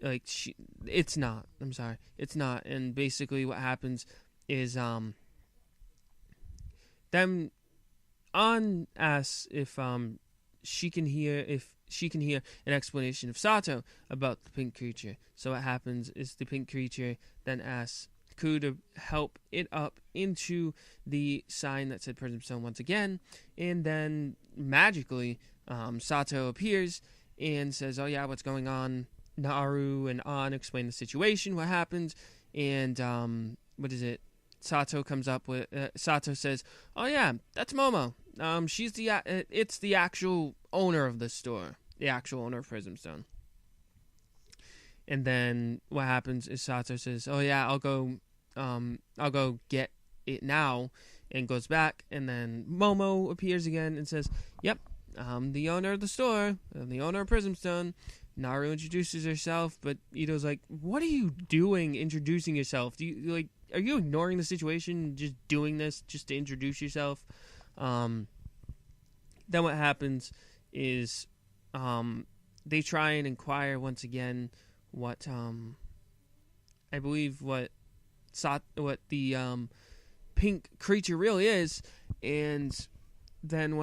like it's not. I'm sorry, it's not. And basically, what happens is them on asks if she can hear an explanation of Sato about the pink creature. So what happens is the pink creature then asks Ku to help it up into the sign that said Prism Stone once again, and then magically Sato appears and says, "Oh yeah, what's going on?" Naru and An explain the situation, what happens, and what is it? Sato comes up with Sato says, "Oh yeah, that's Momo. She's it's the actual owner of the store, the actual owner of Prism Stone." And then what happens is Sato says, "Oh yeah, I'll go get it now," and goes back. And then Momo appears again and says, "Yep, I'm the owner of the store. I'm the owner of Prism Stone." Naru introduces herself, but Ito's like, "What are you doing introducing yourself? Are you ignoring the situation, just doing this just to introduce yourself?" Then what happens is they try and inquire once again what I believe what the pink creature really is, and then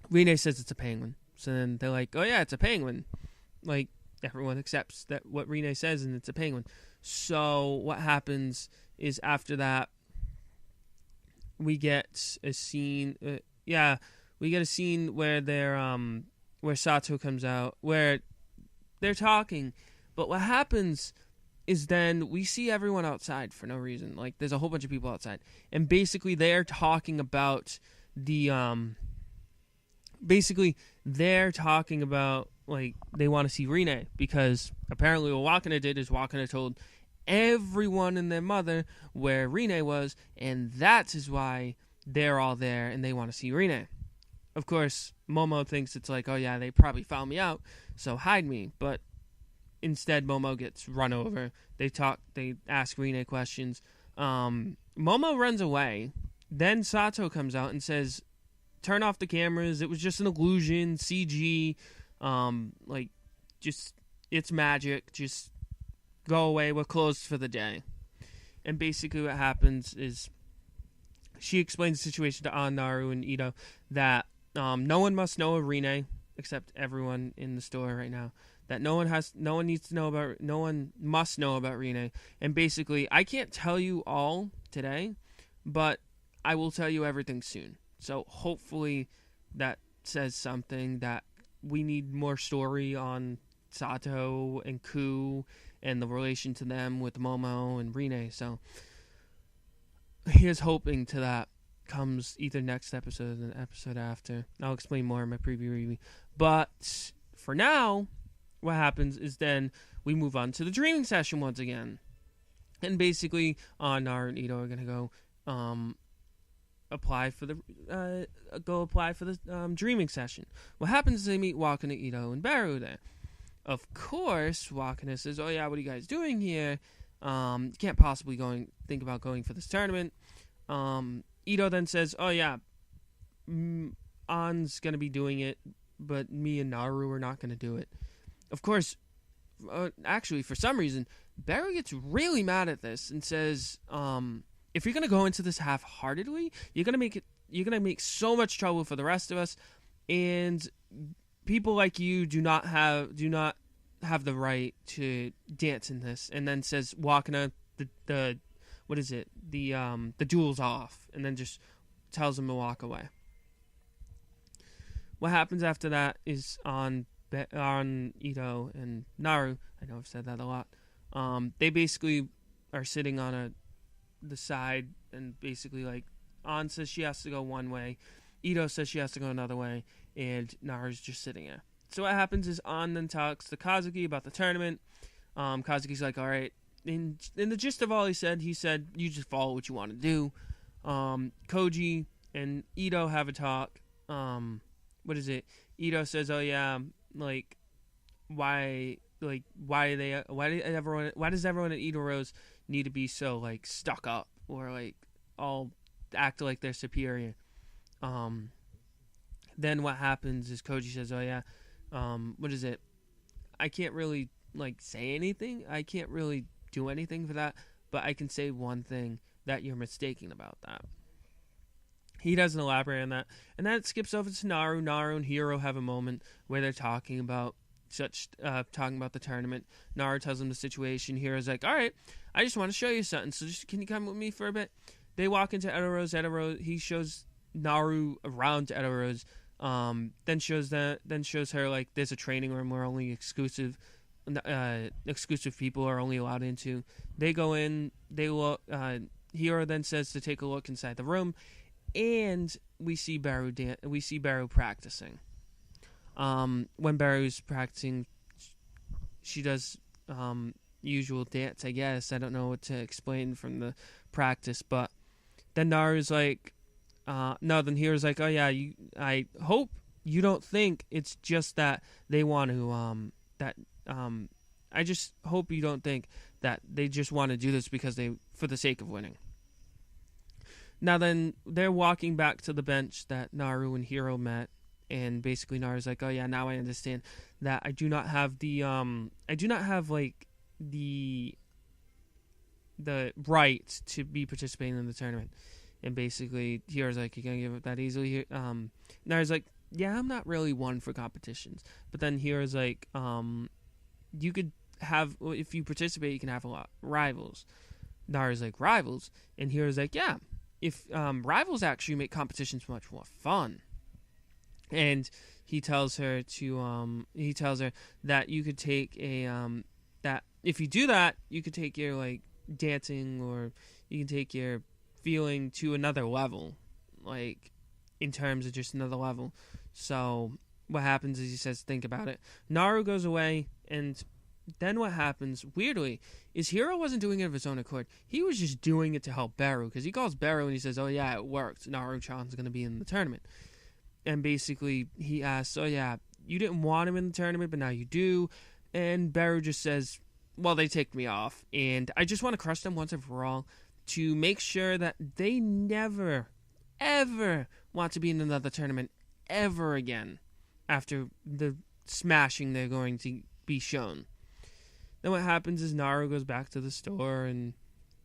Rene says it's a penguin. So then they're like, "Oh yeah, it's a penguin." Like, everyone accepts that what Rene says, and it's a penguin. So what happens is after that, we get a scene. We get a scene where where Sato comes out, where they're talking. But what happens is then we see everyone outside for no reason. Like, there's a whole bunch of people outside, and basically they're talking about the they're talking about, like, they want to see Rine, because apparently what Wakana did is Wakana told everyone and their mother where Rine was, and that is why they're all there and they want to see Rine. Of course, Momo thinks it's like, "Oh yeah, they probably found me out, so hide me." But instead, Momo gets run over. They ask Rine questions. Momo runs away. Then Sato comes out and says, "Turn off the cameras. It was just an illusion, CG. Just, it's magic. Just go away. We're closed for the day." And basically what happens is she explains the situation to An, Naru, and Ito, that no one must know of Rine except everyone in the store right now. That no one must know about Rine. And basically, I can't tell you all today, but I will tell you everything soon. So hopefully that says something, that we need more story on Sato and Ku and the relation to them with Momo and Rine. So here's hoping to that comes either next episode or the episode after. I'll explain more in my preview review. But for now, what happens is then we move on to the dreaming session once again. And basically, Naru and Ito are going to go apply for the dreaming session. What happens is they meet Wakana, Ito, and Beru there. Of course, Wakana says, "Oh yeah, what are you guys doing here? You can't possibly think about going for this tournament." Ito then says, "Oh yeah, An's gonna be doing it, but me and Naru are not gonna do it." Of course, actually, for some reason, Beru gets really mad at this and says, "If you're gonna go into this half-heartedly, you're gonna make so much trouble for the rest of us, and people like you do not have the right to dance in this." And then says, "Wakana, the what is it? The duel's off," and then just tells him to walk away. What happens after that is on Ito and Naru. I know I've said that a lot. They basically are sitting on the side, and basically, like, An says she has to go one way, Ito says she has to go another way, and Naru's just sitting there. So what happens is An then talks to Kazuki about the tournament. Kazuki's like, "All right." In the gist of all he said, "You just follow what you want to do." Koji and Ito have a talk. What is it? Ito says, "Oh yeah, like, why does everyone at Ito Rose need to be so, like, stuck up, or, like, all act like they're superior?" Then what happens is Koji says, "Oh yeah, what is it? I can't really like say anything. I can't really do anything for that, but I can say one thing, that you're mistaken about that. He doesn't elaborate on that, and then it skips over to Naru. Naru and Hiro have a moment where they're talking about the tournament. Naru tells him the situation. Hiro's like, "All right, I just want to show you something. So can you come with me for a bit?" They walk into Edoro's. He shows Naru around Edoro's. Then shows her like there's a training room where only exclusive people are only allowed into. They go in. They look. Hiro then says to take a look inside the room, and we see Beru practicing. When Beru's practicing, she does usual dance, I guess. I don't know what to explain from the practice, but then Naru's like, then Hiro's like, oh yeah, I hope you don't think it's just that they want to, I just hope you don't think that they just want to do this for the sake of winning. Now then, they're walking back to the bench that Naru and Hiro met, and basically Naru's like, oh yeah, now I understand that I do not have the right to be participating in the tournament. And basically Hiro's like, you're gonna give up that easily? Naru's like, yeah, I'm not really one for competitions. But then Hiro's like, you could have, if you participate, you can have a lot of rivals. Naru's like, rivals? And Hiro's like, yeah, if rivals actually make competitions much more fun. And he tells her that you could take that if you do that, you could take your like dancing, or you can take your feeling to another level, like in terms of just another level. So what happens is he says, think about it. Naru goes away, and then what happens, weirdly, is Hiro wasn't doing it of his own accord. He was just doing it to help Beru, because he calls Beru and he says, oh yeah, it worked. Naru-chan's going to be in the tournament. And basically he asks, oh yeah, you didn't want him in the tournament, but now you do. And Beru just says, well, they ticked me off, and I just want to crush them once and for all to make sure that they never, ever want to be in another tournament ever again after the smashing they're going to be shown. Then what happens is Naru goes back to the store and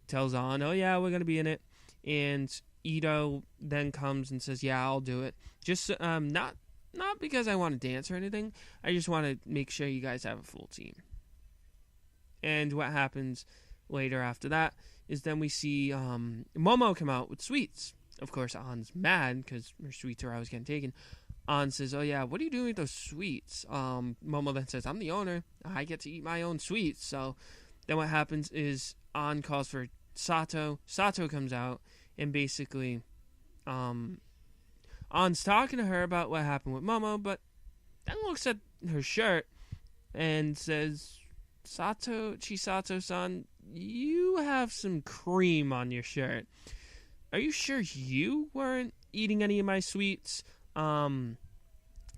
tells An, oh yeah, we're going to be in it. And Ito then comes and says, yeah, I'll do it. Just not because I want to dance or anything. I just want to make sure you guys have a full team. And what happens later after that is then we see Momo come out with sweets. Of course, An's mad because her sweets are always getting taken. An says, oh yeah, what are you doing with those sweets? Momo then says, I'm the owner. I get to eat my own sweets. So then what happens is An calls for Sato. Sato comes out, and basically An's talking to her about what happened with Momo, but then looks at her shirt and says, Chisato-san, you have some cream on your shirt. Are you sure you weren't eating any of my sweets? And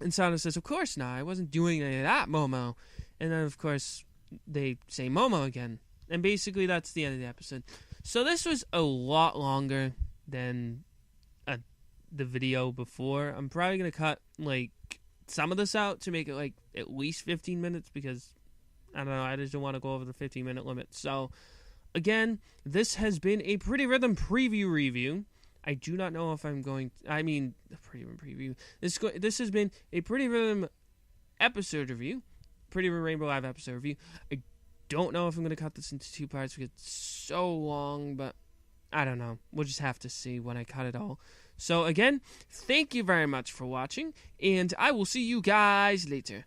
Sato says, of course not. I wasn't doing any of that, Momo. And then, of course, they say Momo again. And basically, that's the end of the episode. So this was a lot longer than the video before. I'm probably going to cut, like, some of this out to make it, like, at least 15 minutes because, I don't know, I just don't want to go over the 15-minute limit. So, again, this has been a Pretty Rhythm preview review. I do not know if I'm going to, Pretty Rhythm preview. This has been a Pretty Rhythm episode review. Pretty Rhythm Rainbow Live episode review. I don't know if I'm going to cut this into 2 parts because it's so long, but I don't know. We'll just have to see when I cut it all. So, again, thank you very much for watching, and I will see you guys later.